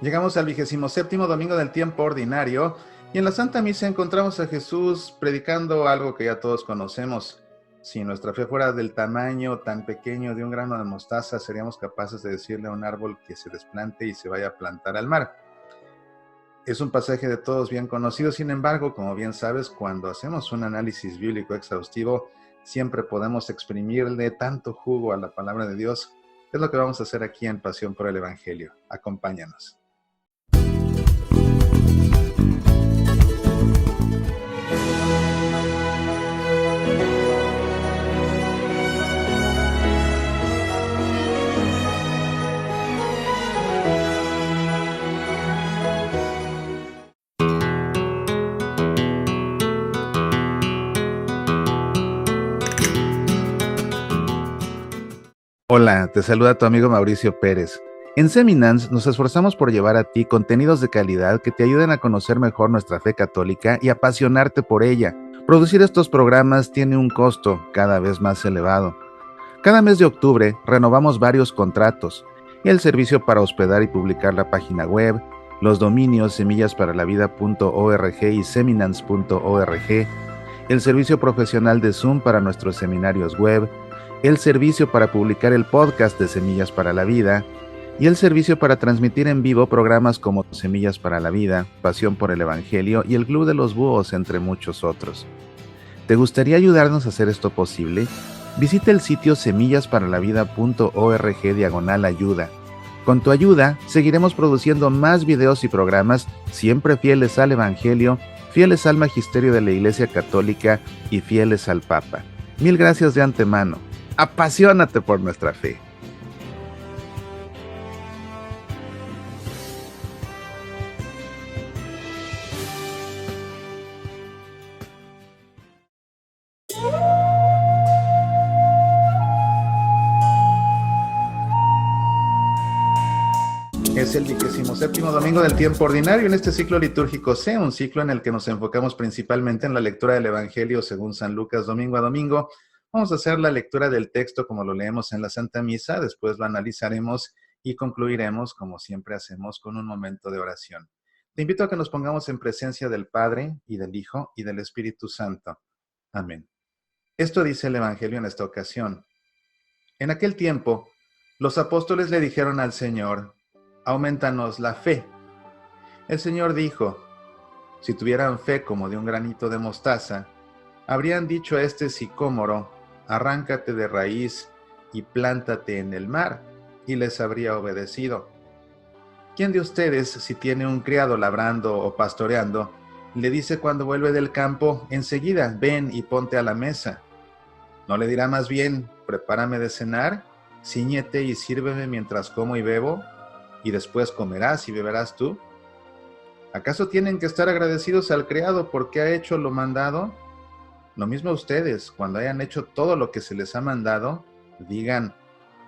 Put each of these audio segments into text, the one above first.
Llegamos al 27º domingo del tiempo ordinario y en la Santa Misa encontramos a Jesús predicando algo que ya todos conocemos. Si nuestra fe fuera del tamaño tan pequeño de un grano de mostaza, seríamos capaces de decirle a un árbol que se desplante y se vaya a plantar al mar. Es un pasaje de todos bien conocido, sin embargo, como bien sabes, cuando hacemos un análisis bíblico exhaustivo, siempre podemos exprimirle tanto jugo a la palabra de Dios. Es lo que vamos a hacer aquí en Pasión por el Evangelio. Acompáñanos. Hola, te saluda tu amigo Mauricio Pérez. En Seminans nos esforzamos por llevar a ti contenidos de calidad que te ayuden a conocer mejor nuestra fe católica y apasionarte por ella. Producir estos programas tiene un costo cada vez más elevado. Cada mes de octubre renovamos varios contratos: el servicio para hospedar y publicar la página web, los dominios semillasparalavida.org y seminans.org, el servicio profesional de Zoom para nuestros seminarios web, el servicio para publicar el podcast de Semillas para la Vida y el servicio para transmitir en vivo programas como Semillas para la Vida, Pasión por el Evangelio y el Club de los Búhos, entre muchos otros. ¿Te gustaría ayudarnos a hacer esto posible? Visita el sitio semillasparalavida.org/ayuda. Con tu ayuda, seguiremos produciendo más videos y programas siempre fieles al Evangelio, fieles al Magisterio de la Iglesia Católica y fieles al Papa. Mil gracias de antemano. Apasionate por nuestra fe. Es el 27º domingo del tiempo ordinario en este ciclo litúrgico C, un ciclo en el que nos enfocamos principalmente en la lectura del Evangelio según San Lucas domingo a domingo. Vamos a hacer la lectura del texto como lo leemos en la Santa Misa, después lo analizaremos y concluiremos, como siempre hacemos, con un momento de oración. Te invito a que nos pongamos en presencia del Padre y del Hijo y del Espíritu Santo. Amén. Esto dice el Evangelio en esta ocasión. En aquel tiempo, los apóstoles le dijeron al Señor: aumentanos la fe. El Señor dijo: si tuvieran fe como de un granito de mostaza, habrían dicho a este sicómoro: arráncate de raíz y plántate en el mar, y les habría obedecido. ¿Quién de ustedes, si tiene un criado labrando o pastoreando, le dice cuando vuelve del campo: enseguida ven y ponte a la mesa? ¿No le dirá más bien: prepárame de cenar, cíñete y sírveme mientras como y bebo, y después comerás y beberás tú? ¿Acaso tienen que estar agradecidos al criado porque ha hecho lo mandado? Lo mismo ustedes, cuando hayan hecho todo lo que se les ha mandado, digan: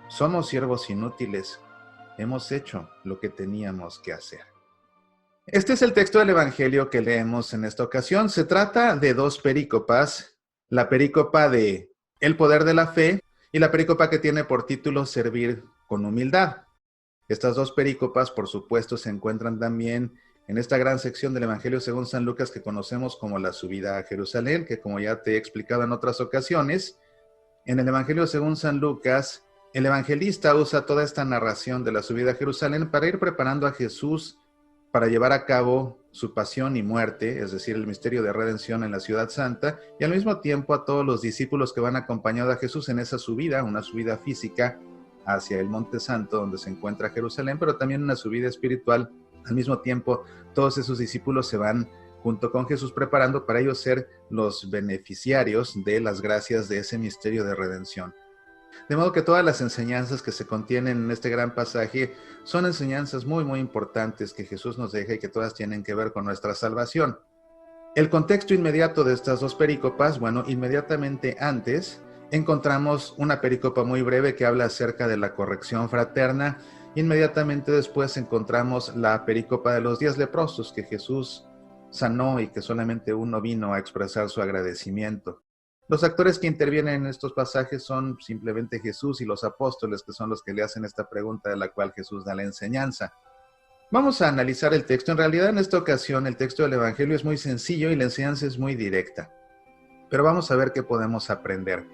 somos siervos inútiles, hemos hecho lo que teníamos que hacer. Este es el texto del Evangelio que leemos en esta ocasión. Se trata de dos perícopas: la perícopa de el poder de la fe y la perícopa que tiene por título servir con humildad. Estas dos perícopas, por supuesto, se encuentran también en esta gran sección del Evangelio según San Lucas que conocemos como la subida a Jerusalén, que como ya te he explicado en otras ocasiones, en el Evangelio según San Lucas, el evangelista usa toda esta narración de la subida a Jerusalén para ir preparando a Jesús para llevar a cabo su pasión y muerte, es decir, el misterio de redención en la ciudad santa, y al mismo tiempo a todos los discípulos que van acompañando a Jesús en esa subida, una subida física hacia el Monte Santo donde se encuentra Jerusalén, pero también una subida espiritual. Al mismo tiempo, todos esos discípulos se van junto con Jesús preparando para ellos ser los beneficiarios de las gracias de ese misterio de redención. De modo que todas las enseñanzas que se contienen en este gran pasaje son enseñanzas muy, muy importantes que Jesús nos deja y que todas tienen que ver con nuestra salvación. El contexto inmediato de estas dos perícopas, bueno, inmediatamente antes encontramos una perícopa muy breve que habla acerca de la corrección fraterna. Inmediatamente después encontramos la perícopa de los 10 leprosos que Jesús sanó y que solamente uno vino a expresar su agradecimiento. Los actores que intervienen en estos pasajes son simplemente Jesús y los apóstoles, que son los que le hacen esta pregunta de la cual Jesús da la enseñanza. Vamos a analizar el texto. En realidad, en esta ocasión, el texto del Evangelio es muy sencillo y la enseñanza es muy directa. Pero vamos a ver qué podemos aprender.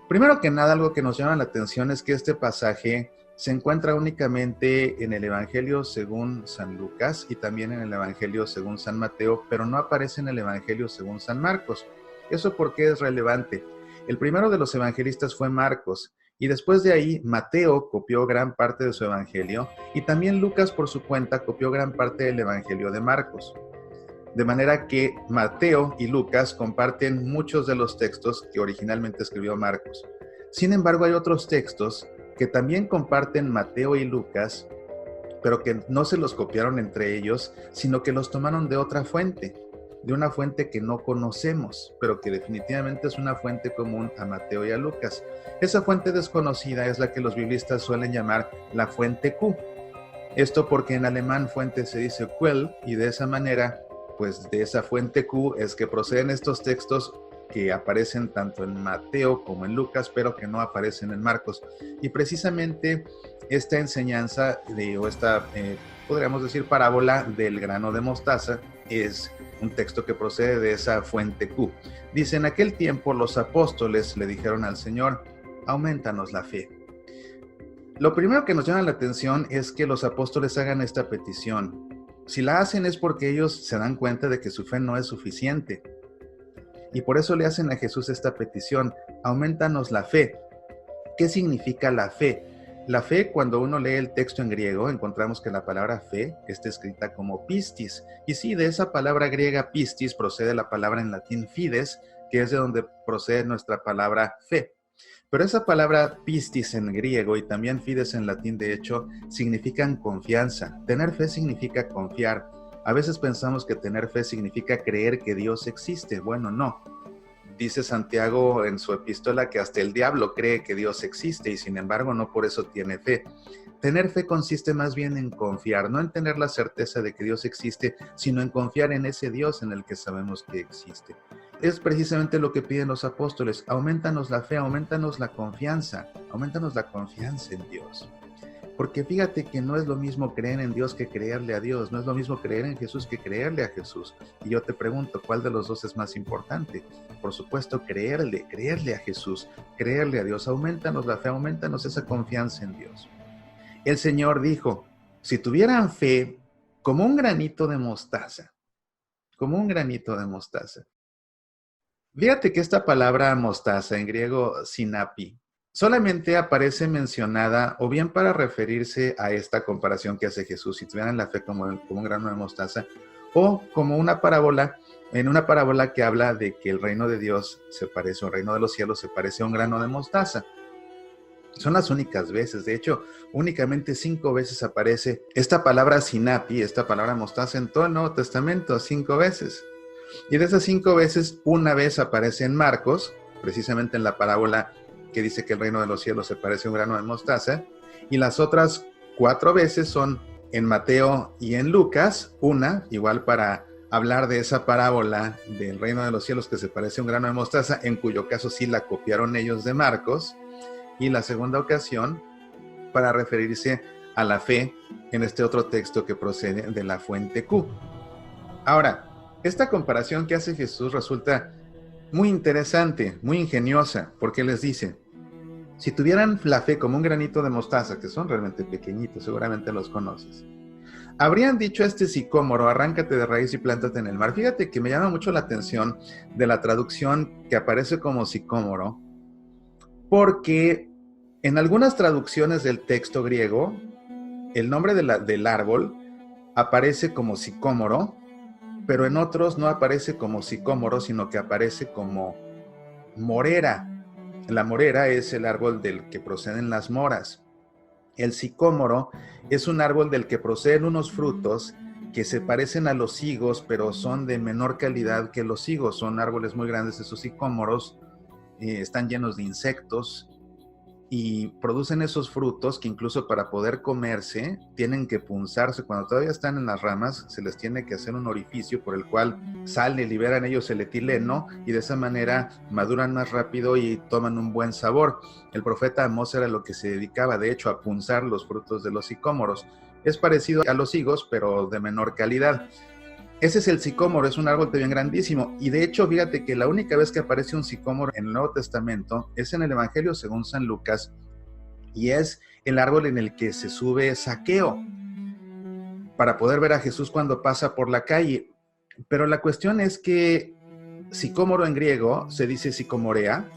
Primero que nada, algo que nos llama la atención es que este pasaje se encuentra únicamente en el Evangelio según San Lucas y también en el Evangelio según San Mateo, pero no aparece en el Evangelio según San Marcos. ¿Eso por qué es relevante? El primero de los evangelistas fue Marcos, y después de ahí Mateo copió gran parte de su Evangelio, y también Lucas por su cuenta copió gran parte del Evangelio de Marcos. De manera que Mateo y Lucas comparten muchos de los textos que originalmente escribió Marcos. Sin embargo, hay otros textos que también comparten Mateo y Lucas, pero que no se los copiaron entre ellos, sino que los tomaron de otra fuente, de una fuente que no conocemos, pero que definitivamente es una fuente común a Mateo y a Lucas. Esa fuente desconocida es la que los biblistas suelen llamar la fuente Q. Esto porque en alemán fuente se dice Quell, y de esa manera, pues de esa fuente Q es que proceden estos textos que aparecen tanto en Mateo como en Lucas, pero que no aparecen en Marcos. Y precisamente esta enseñanza, o esta, podríamos decir, parábola del grano de mostaza, es un texto que procede de esa fuente Q. Dice, en aquel tiempo los apóstoles le dijeron al Señor, aumentanos la fe. Lo primero que nos llama la atención es que los apóstoles hagan esta petición. Si la hacen es porque ellos se dan cuenta de que su fe no es suficiente. Y por eso le hacen a Jesús esta petición, aumentanos la fe. ¿Qué significa la fe? La fe, cuando uno lee el texto en griego, encontramos que la palabra fe está escrita como pistis. Y sí, de esa palabra griega pistis procede la palabra en latín fides, que es de donde procede nuestra palabra fe. Pero esa palabra pistis en griego y también fides en latín, de hecho, significan confianza. Tener fe significa confiar. A veces pensamos que tener fe significa creer que Dios existe. Bueno, no. Dice Santiago en su epístola que hasta el diablo cree que Dios existe y sin embargo no por eso tiene fe. Tener fe consiste más bien en confiar, no en tener la certeza de que Dios existe, sino en confiar en ese Dios en el que sabemos que existe. Es precisamente lo que piden los apóstoles, aumentanos la fe, aumentanos la confianza en Dios. Porque fíjate que no es lo mismo creer en Dios que creerle a Dios, no es lo mismo creer en Jesús que creerle a Jesús. Y yo te pregunto, ¿cuál de los dos es más importante? Por supuesto, creerle a Jesús, creerle a Dios. Aumentanos la fe, aumentanos esa confianza en Dios. El Señor dijo, si tuvieran fe como un granito de mostaza, Fíjate que esta palabra mostaza, en griego sinapi, solamente aparece mencionada o bien para referirse a esta comparación que hace Jesús, si tuvieran la fe como un grano de mostaza, o como una parábola, en una parábola que habla de que el reino de Dios el reino de los cielos se parece a un grano de mostaza. Son las únicas veces, de hecho, únicamente 5 veces aparece esta palabra sinapi, esta palabra mostaza en todo el Nuevo Testamento, 5 veces. Y de esas 5 veces, una vez aparece en Marcos, precisamente en la parábola que dice que el reino de los cielos se parece a un grano de mostaza, y las otras 4 veces son en Mateo y en Lucas, una, igual para hablar de esa parábola del reino de los cielos que se parece a un grano de mostaza, en cuyo caso sí la copiaron ellos de Marcos, y la segunda ocasión para referirse a la fe en este otro texto que procede de la fuente Q. Ahora, esta comparación que hace Jesús resulta muy interesante, muy ingeniosa, porque les dice, si tuvieran la fe como un granito de mostaza, que son realmente pequeñitos, seguramente los conoces, habrían dicho a este sicómoro, arráncate de raíz y plántate en el mar. Fíjate que me llama mucho la atención de la traducción que aparece como sicómoro, porque en algunas traducciones del texto griego, el nombre del árbol aparece como sicómoro, pero en otros no aparece como sicómoro, sino que aparece como morera. La morera es el árbol del que proceden las moras. El sicómoro es un árbol del que proceden unos frutos que se parecen a los higos, pero son de menor calidad que los higos. Son árboles muy grandes esos sicómoros, están llenos de insectos y producen esos frutos que incluso para poder comerse tienen que punzarse. Cuando todavía están en las ramas se les tiene que hacer un orificio por el cual liberan ellos el etileno y de esa manera maduran más rápido y toman un buen sabor. El profeta Amós era lo que se dedicaba de hecho a punzar los frutos de los sicómoros. Es parecido a los higos, pero de menor calidad. Ese es el sicómoro, es un árbol también grandísimo. Y de hecho, fíjate que la única vez que aparece un sicómoro en el Nuevo Testamento es en el Evangelio según San Lucas, y es el árbol en el que se sube Zaqueo para poder ver a Jesús cuando pasa por la calle. Pero la cuestión es que sicómoro en griego se dice sicomorea,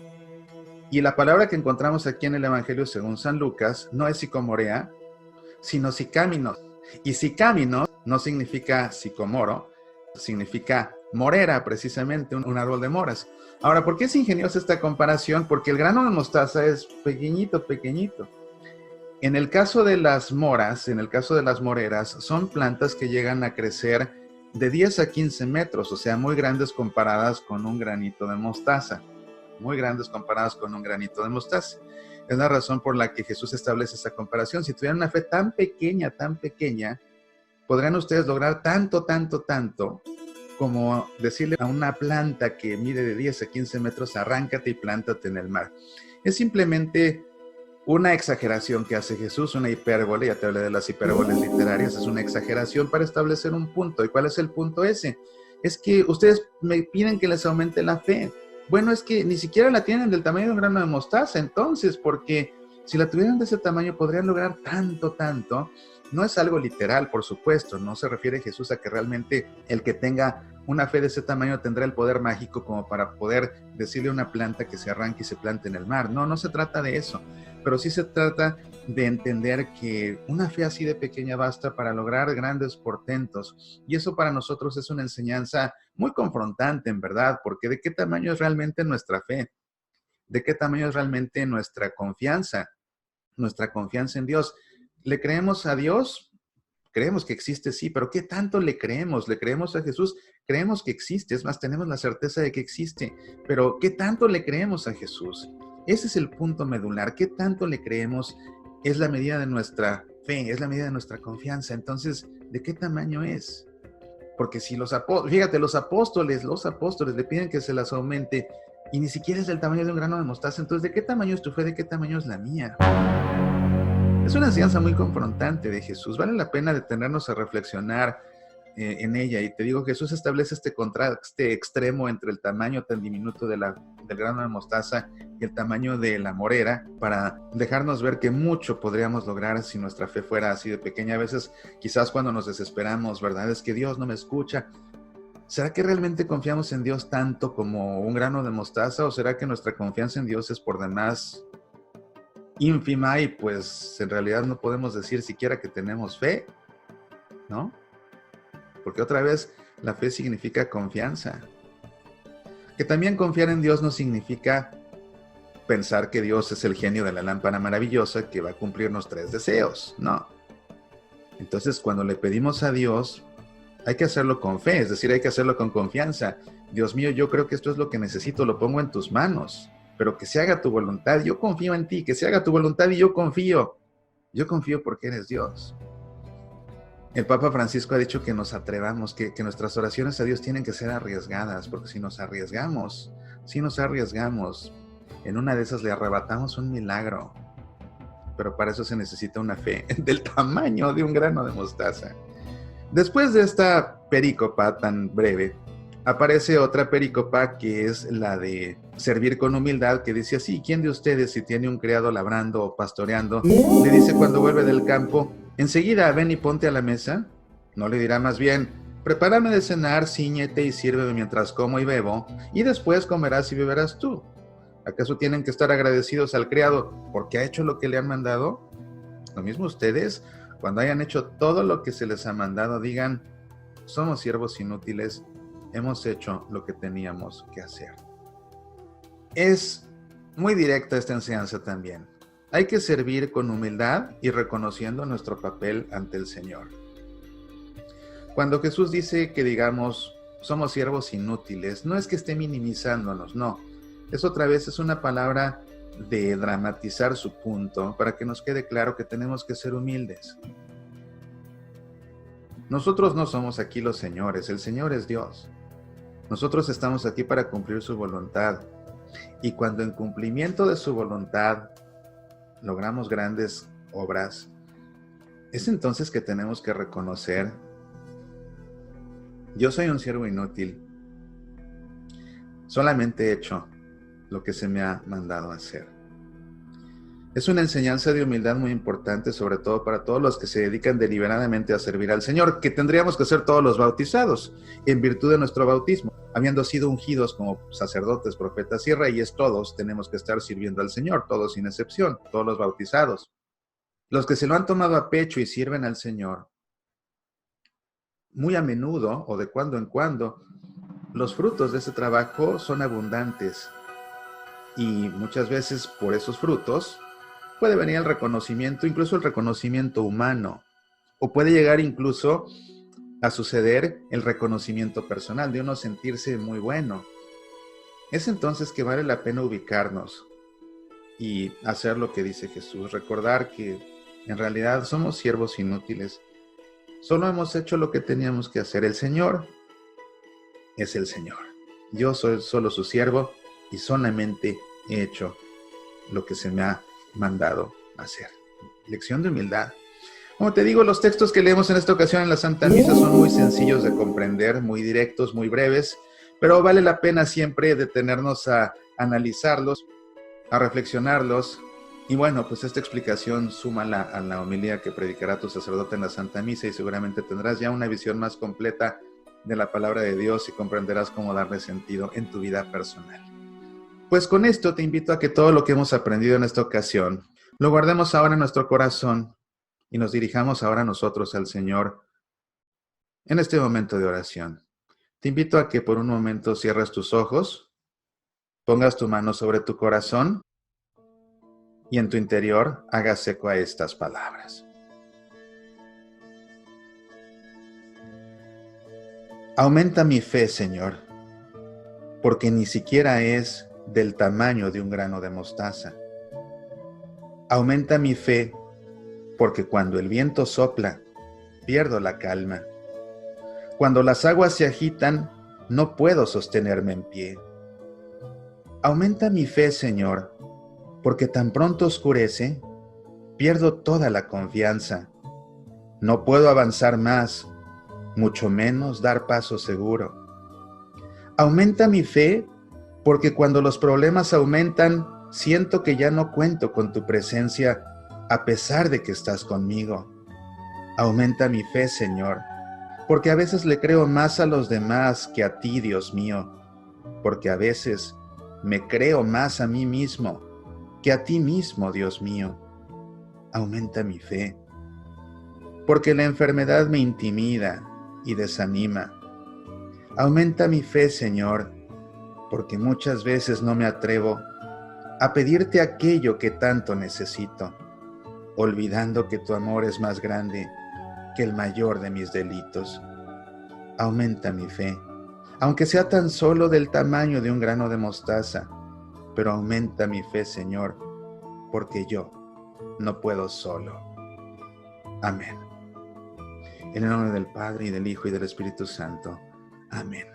y la palabra que encontramos aquí en el Evangelio según San Lucas no es sicomorea, sino sicáminos. Y sicáminos no significa sicomoro, significa morera, precisamente, un árbol de moras. Ahora, ¿por qué es ingeniosa esta comparación? Porque el grano de mostaza es pequeñito, pequeñito. En el caso de las moras, en el caso de las moreras, son plantas que llegan a crecer de 10 a 15 metros, o sea, muy grandes comparadas con un granito de mostaza. Muy grandes comparadas con un granito de mostaza. Es la razón por la que Jesús establece esa comparación. Si tuvieran una fe tan pequeña, podrían ustedes lograr tanto, como decirle a una planta que mide de 10 a 15 metros, arráncate y plántate en el mar. Es simplemente una exageración que hace Jesús, una hipérbole. Ya te hablé de las hipérboles literarias, es una exageración para establecer un punto. ¿Y cuál es el punto ese? Es que ustedes me piden que les aumente la fe. Bueno, es que ni siquiera la tienen del tamaño de un grano de mostaza, entonces, porque si la tuvieran de ese tamaño podrían lograr tanto. No es algo literal, por supuesto, no se refiere Jesús a que realmente el que tenga una fe de ese tamaño tendrá el poder mágico como para poder decirle a una planta que se arranque y se plante en el mar. No se trata de eso, pero sí se trata de entender que una fe así de pequeña basta para lograr grandes portentos, y eso para nosotros es una enseñanza muy confrontante, en verdad, porque ¿de qué tamaño es realmente nuestra fe? ¿De qué tamaño es realmente nuestra confianza en Dios? ¿Le creemos a Dios? Creemos que existe, sí, pero ¿qué tanto le creemos? ¿Le creemos a Jesús? Creemos que existe, es más, tenemos la certeza de que existe, pero ¿qué tanto le creemos a Jesús? Ese es el punto medular. ¿Qué tanto le creemos? Es la medida de nuestra fe, es la medida de nuestra confianza. Entonces, ¿de qué tamaño es? Porque si los apóstoles le piden que se las aumente y ni siquiera es del tamaño de un grano de mostaza, entonces, ¿de qué tamaño es tu fe? ¿De qué tamaño es la mía? Es una enseñanza muy confrontante de Jesús. Vale la pena detenernos a reflexionar en ella. Y te digo, Jesús establece este contraste extremo entre el tamaño tan diminuto del grano de mostaza y el tamaño de la morera, para dejarnos ver que mucho podríamos lograr si nuestra fe fuera así de pequeña. A veces, quizás cuando nos desesperamos, ¿verdad? Es que Dios no me escucha. ¿Será que realmente confiamos en Dios tanto como un grano de mostaza? ¿O será que nuestra confianza en Dios es por demás ínfima y pues en realidad no podemos decir siquiera que tenemos fe, ¿no? Porque otra vez, la fe significa confianza. Que también confiar en Dios no significa pensar que Dios es el genio de la lámpara maravillosa que va a cumplirnos 3 deseos, no. Entonces, cuando le pedimos a Dios, hay que hacerlo con fe, es decir, hay que hacerlo con confianza. Dios mío, yo creo que esto es lo que necesito, lo pongo en tus manos. Pero que se haga tu voluntad, yo confío en ti, que se haga tu voluntad y yo confío. Yo confío porque eres Dios. El Papa Francisco ha dicho que nos atrevamos, que nuestras oraciones a Dios tienen que ser arriesgadas, porque si nos arriesgamos, en una de esas le arrebatamos un milagro. Pero para eso se necesita una fe del tamaño de un grano de mostaza. Después de esta perícopa tan breve, aparece otra perícopa que es la de servir con humildad, que dice así: ¿quién de ustedes, si tiene un criado labrando o pastoreando, le dice cuando vuelve del campo, enseguida ven y ponte a la mesa? No le dirá más bien, prepárame de cenar, cíñete y sírveme mientras como y bebo, y después comerás y beberás tú. ¿Acaso tienen que estar agradecidos al criado porque ha hecho lo que le han mandado? Lo mismo ustedes, cuando hayan hecho todo lo que se les ha mandado, digan, somos siervos inútiles, hemos hecho lo que teníamos que hacer. Es muy directa esta enseñanza también. Hay que servir con humildad y reconociendo nuestro papel ante el Señor. Cuando Jesús dice que digamos, somos siervos inútiles, no es que esté minimizándonos, no. Es otra vez, es una palabra de dramatizar su punto para que nos quede claro que tenemos que ser humildes. Nosotros no somos aquí los señores, el Señor es Dios. Nosotros estamos aquí para cumplir su voluntad. Y cuando en cumplimiento de su voluntad logramos grandes obras, Es entonces que tenemos que reconocer, yo soy un siervo inútil, solamente he hecho lo que se me ha mandado hacer. Es una enseñanza de humildad muy importante, sobre todo para todos los que se dedican deliberadamente a servir al Señor, que tendríamos que ser todos los bautizados, en virtud de nuestro bautismo. Habiendo sido ungidos como sacerdotes, profetas y reyes, todos tenemos que estar sirviendo al Señor, todos sin excepción, todos los bautizados. Los que se lo han tomado a pecho y sirven al Señor, muy a menudo o de cuando en cuando, los frutos de ese trabajo son abundantes y muchas veces por esos frutos puede venir el reconocimiento, incluso el reconocimiento humano, o puede llegar incluso a suceder el reconocimiento personal, de uno sentirse muy bueno. Es entonces que vale la pena ubicarnos y hacer lo que dice Jesús, recordar que en realidad somos siervos inútiles, solo hemos hecho lo que teníamos que hacer. El Señor es el Señor, yo soy solo su siervo y solamente he hecho lo que se me ha mandado hacer. Lección de humildad. Como te digo, los textos que leemos en esta ocasión en la Santa Misa son muy sencillos de comprender, muy directos, muy breves, pero vale la pena siempre detenernos a analizarlos, a reflexionarlos. Y bueno, pues esta explicación súmala a la homilía que predicará tu sacerdote en la Santa Misa y seguramente tendrás ya una visión más completa de la palabra de Dios y comprenderás cómo darle sentido en tu vida personal. Pues con esto te invito a que todo lo que hemos aprendido en esta ocasión lo guardemos ahora en nuestro corazón y nos dirijamos ahora nosotros al Señor en este momento de oración. Te invito a que por un momento cierres tus ojos, pongas tu mano sobre tu corazón y en tu interior hagas eco a estas palabras. Aumenta mi fe, Señor, porque ni siquiera es del tamaño de un grano de mostaza. Aumenta mi fe, porque cuando el viento sopla, pierdo la calma. Cuando las aguas se agitan, no puedo sostenerme en pie. Aumenta mi fe, Señor, porque tan pronto oscurece, pierdo toda la confianza. No puedo avanzar más, mucho menos dar paso seguro. Aumenta mi fe, porque cuando los problemas aumentan, siento que ya no cuento con tu presencia, a pesar de que estás conmigo. Aumenta mi fe, Señor, porque a veces le creo más a los demás que a ti, Dios mío, porque a veces me creo más a mí mismo que a ti mismo, Dios mío. Aumenta mi fe, porque la enfermedad me intimida y desanima. Aumenta mi fe, Señor, porque muchas veces no me atrevo a pedirte aquello que tanto necesito, olvidando que tu amor es más grande que el mayor de mis delitos. Aumenta mi fe, aunque sea tan solo del tamaño de un grano de mostaza, pero aumenta mi fe, Señor, porque yo no puedo solo. Amén. En el nombre del Padre, y del Hijo, y del Espíritu Santo. Amén.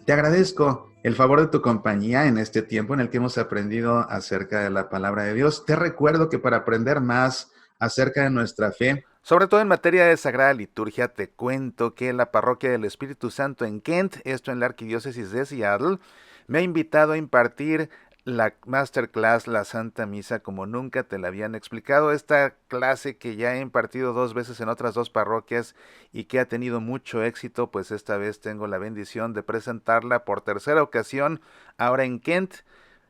Te agradezco el favor de tu compañía en este tiempo en el que hemos aprendido acerca de la palabra de Dios. Te recuerdo que para aprender más acerca de nuestra fe, sobre todo en materia de Sagrada Liturgia, te cuento que la Parroquia del Espíritu Santo en Kent, esto en la Arquidiócesis de Seattle, me ha invitado a impartir la Masterclass, la Santa Misa, como nunca te la habían explicado. Esta clase que ya he impartido 2 veces en otras 2 parroquias y que ha tenido mucho éxito, pues esta vez tengo la bendición de presentarla por tercera ocasión, ahora en Kent,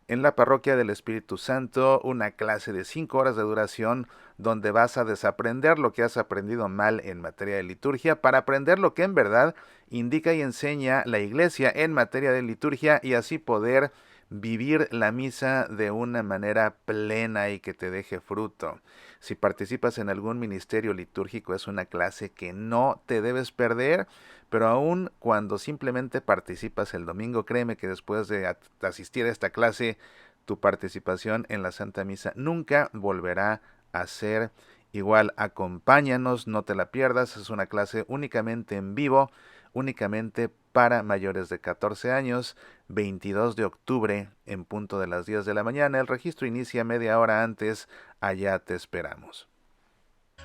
en la Parroquia del Espíritu Santo, una clase de 5 horas de duración donde vas a desaprender lo que has aprendido mal en materia de liturgia para aprender lo que en verdad indica y enseña la Iglesia en materia de liturgia y así poder vivir la misa de una manera plena y que te deje fruto. Si participas en algún ministerio litúrgico, es una clase que no te debes perder, pero aún cuando simplemente participas el domingo, créeme que después de asistir a esta clase, tu participación en la Santa Misa nunca volverá a ser igual. Acompáñanos, no te la pierdas, es una clase únicamente en vivo, únicamente para mayores de 14 años, 22 de octubre en punto de las 10 de la mañana. El registro inicia media hora antes, allá te esperamos.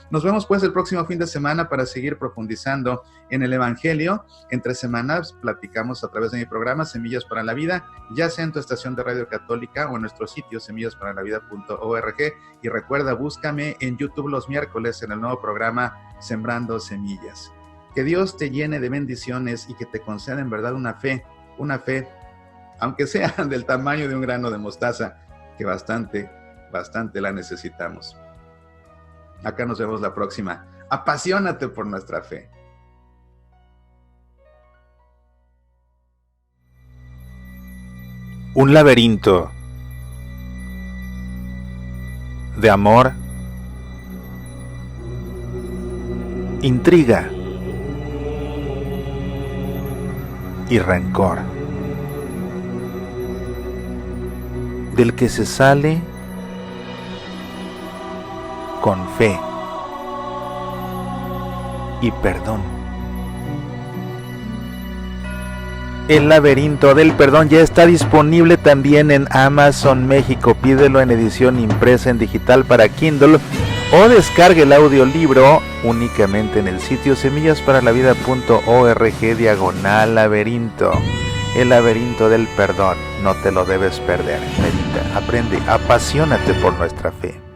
Nos vemos pues el próximo fin de semana para seguir profundizando en el Evangelio. Entre semanas platicamos a través de mi programa Semillas para la Vida, ya sea en tu estación de radio católica o en nuestro sitio semillasparalavida.org. Y recuerda, búscame en YouTube los miércoles en el nuevo programa Sembrando Semillas. Que Dios te llene de bendiciones y que te conceda en verdad una fe, aunque sea del tamaño de un grano de mostaza, que bastante la necesitamos. Acá nos vemos la próxima. Apasionate por nuestra fe. Un laberinto de amor, intriga y rencor, del que se sale con fe y perdón. El laberinto del perdón ya está disponible también en Amazon México. Pídelo en edición impresa en digital para Kindle o descargue el audiolibro únicamente en el sitio semillasparalavida.org/laberinto. El laberinto del perdón, no te lo debes perder. Medita, aprende, apasionate por nuestra fe.